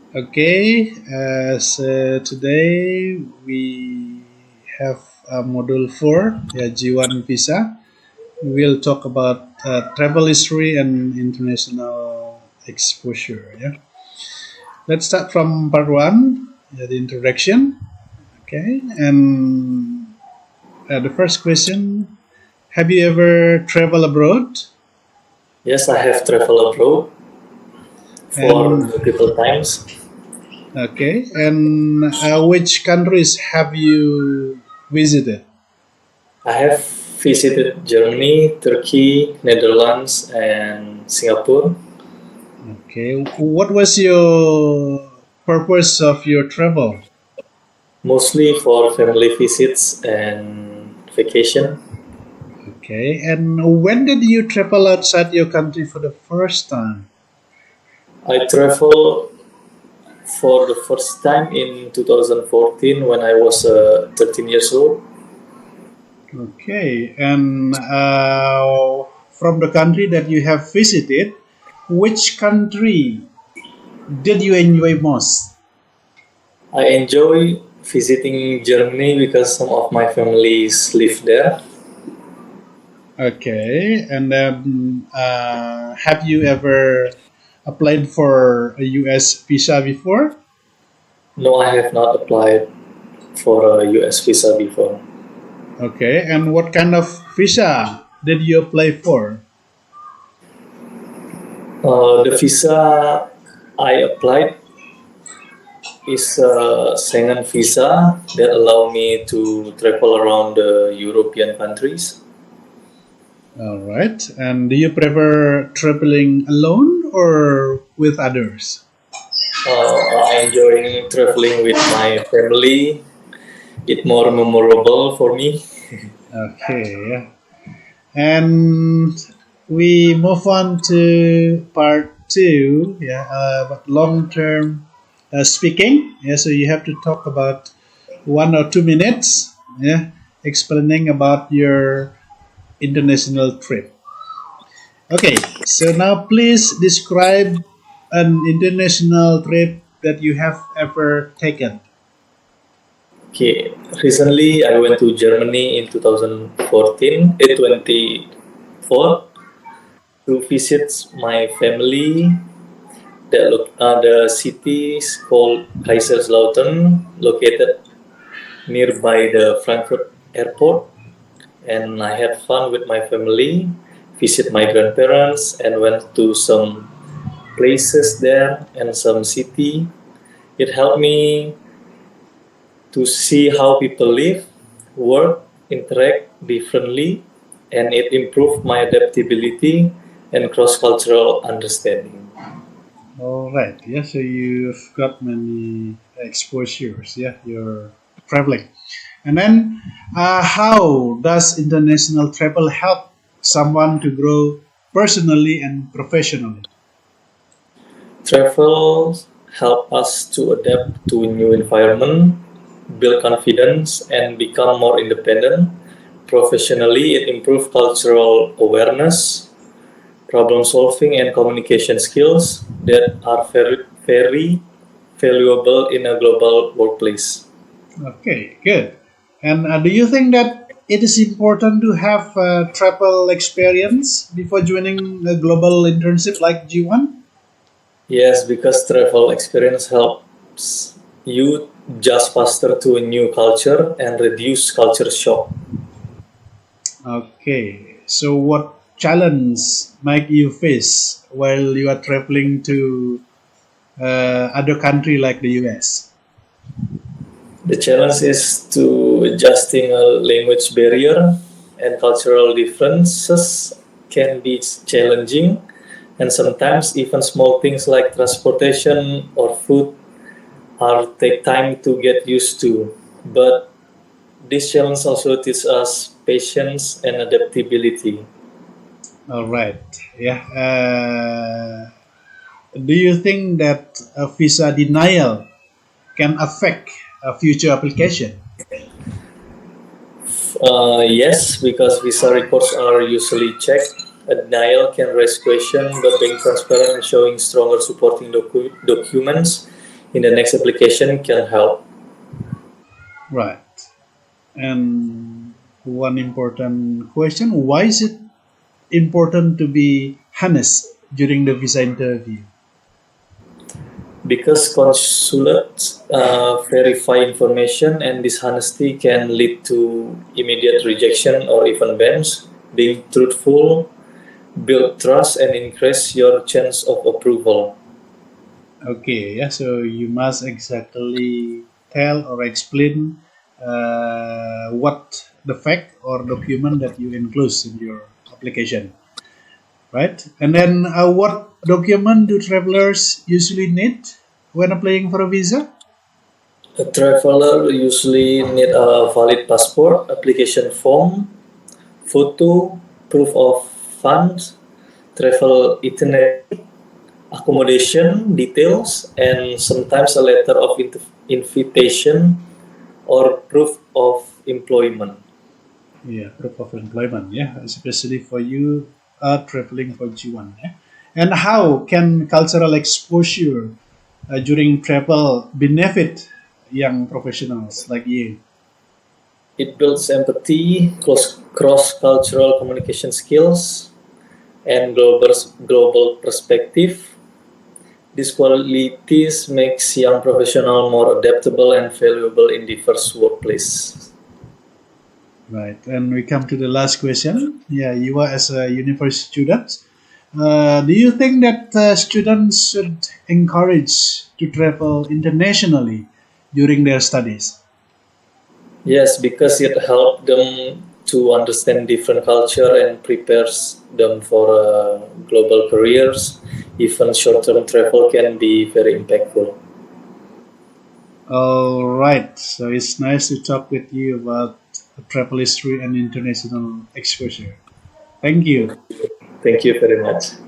Okay, so today we have module 4, yeah, G1 visa. We'll talk about travel history and international exposure. Yeah, let's start from part 1, yeah, the introduction. Okay, and the first question: have you ever traveled abroad? Yes, I have traveled abroad for And multiple times. okay, and which countries have you visited? I have visited Germany, Turkey, Netherlands, and Singapore, Okay, what was your purpose of your travel? mostly for family visits and vacation. Okay, and when did you travel outside your country for the first time? I traveled for the first time in 2014 when I was 13 years old. Okay, and from the country that you have visited, which country did you enjoy most? I enjoy visiting Germany because some of my families live there. Okay, and then have you ever applied for a US visa before? No, I have not applied for a US visa before. Okay, and what kind of visa did you apply for? The visa I applied is a Schengen visa that allow me to travel around the European countries. All right, and do you prefer traveling alone or with others? I enjoy traveling with my family. It more memorable for me. Okay, yeah. And we move on to part 2, yeah, about long-term speaking. Yeah, so you have to talk about 1 or 2 minutes, yeah, explaining about your international trip. Okay, so now please describe an international trip that you have ever taken. Okay, recently I went to Germany in 2014, 24 to visit my family. The city is called Kaiserslautern, located nearby the Frankfurt airport, and I had fun with my family, visit my grandparents, and went to some places there and some city. It helped me to see how people live, work, interact differently, and it improved my adaptability and cross-cultural understanding. All right, yeah, so you've got many exposures, yeah, you're traveling. And then, how does international travel help someone to grow personally and professionally? Travel help us to adapt to new environment, build confidence, and become more independent. Professionally, it improves cultural awareness, problem solving, and communication skills that are very valuable in a global workplace. Okay, good. And do you think that it is important to have travel experience before joining a global internship like G1? Yes, because travel experience helps you adjust faster to a new culture and reduce culture shock. Okay, so what challenge might you face while you are traveling to other country like the US? The challenge is to adjusting a language barrier and cultural differences can be challenging, and sometimes even small things like transportation or food are take time to get used to. But this challenge also teaches us patience and adaptability. All right, yeah. Do you think that a visa denial can affect a future application? Yes, because visa records are usually checked. A denial can raise questions, but being transparent and showing stronger supporting documents in the next application can help. Right. And one important question: why is it important to be honest during the visa interview? Because consulates verify information, and dishonesty can lead to immediate rejection or even bans. Being truthful build trust and increase your chance of approval. Okay, yeah. So you must exactly tell or explain what the fact or document that you include in your application, right? And then, what document do travelers usually need when applying for a visa? A traveler usually need a valid passport, application form, photo, proof of funds, travel itinerary, accommodation details, and sometimes a letter of invitation or proof of employment. Yeah, proof of employment. Yeah, especially for you traveling for G1. Yeah, and how can cultural exposure during travel benefit young professionals like you? It builds empathy, cross-cultural communication skills, and global perspective. These qualities makes young professional more adaptable and valuable in diverse workplace. Right, and we come to the last question. Yeah, you are as a university student. Do you think that students should encourage to travel internationally during their studies? Yes, because it helps them to understand different culture and prepares them for global careers. Even short-term travel can be very impactful. All right, so it's nice to talk with you about travel history and international exposure. Thank you. Thank you very much.